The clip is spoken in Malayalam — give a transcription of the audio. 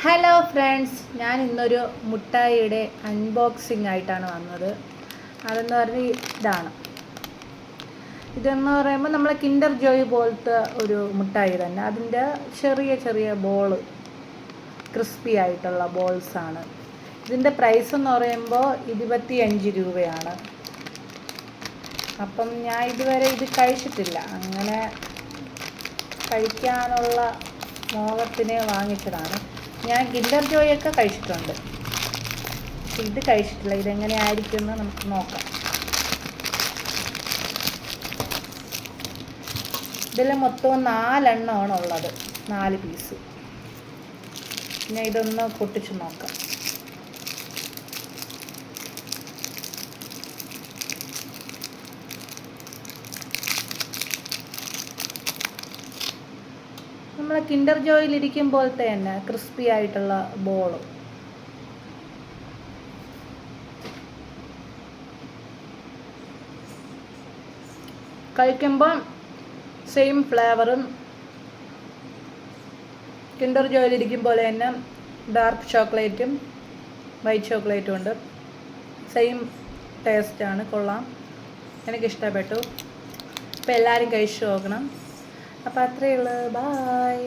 ഹലോ ഫ്രണ്ട്സ്, ഞാൻ ഇന്നൊരു മുട്ടായിയുടെ അൺബോക്സിംഗ് ആയിട്ടാണ് വന്നത്. അതെന്ന് പറഞ്ഞാൽ ഇതെന്ന് പറയുമ്പോൾ നമ്മളെ കിൻഡർ ജോയ് പോലത്തെ ഒരു മുട്ടായി തന്നെ. അതിൻ്റെ ചെറിയ ചെറിയ ബോൾ, ക്രിസ്പി ആയിട്ടുള്ള ബോൾസാണ്. ഇതിൻ്റെ പ്രൈസ് എന്ന് പറയുമ്പോൾ 25 രൂപയാണ്. അപ്പം ഞാൻ ഇതുവരെ ഇത് കഴിച്ചിട്ടില്ല. അങ്ങനെ കഴിക്കാനുള്ള മോഹത്തിന് വാങ്ങിച്ചതാണ്. ഞാൻ കിൻഡർ ജോയൊക്കെ കഴിച്ചിട്ടുണ്ട്, ഇത് കഴിച്ചിട്ടില്ല. ഇതെങ്ങനെ ആയിരിക്കും എന്ന് നമുക്ക് നോക്കാം. ഇതിൽ മൊത്തം 4 എണ്ണമാണ് ഉള്ളത്, 4 പീസ്. പിന്നെ ഇതൊന്ന് പൊട്ടിച്ച് നോക്കാം. നമ്മളെ കിൻഡർ ജോയിലിരിക്കും പോലത്തെ തന്നെ ക്രിസ്പി ആയിട്ടുള്ള ബോൾ. കഴിക്കുമ്പോൾ സെയിം ഫ്ലേവറും കിൻഡർ ജോയിലിരിക്കും പോലെ തന്നെ ഡാർക്ക് ചോക്ലേറ്റും വൈറ്റ് ചോക്ലേറ്റും ഉണ്ട്. സെയിം ടേസ്റ്റാണ്, കൊള്ളാം, എനിക്കിഷ്ടപ്പെട്ടു. അപ്പോൾ എല്ലാവരും കഴിച്ചു നോക്കണം. അപ്പോൾ അത്രയേ ഉള്ളൂ. ബായ്.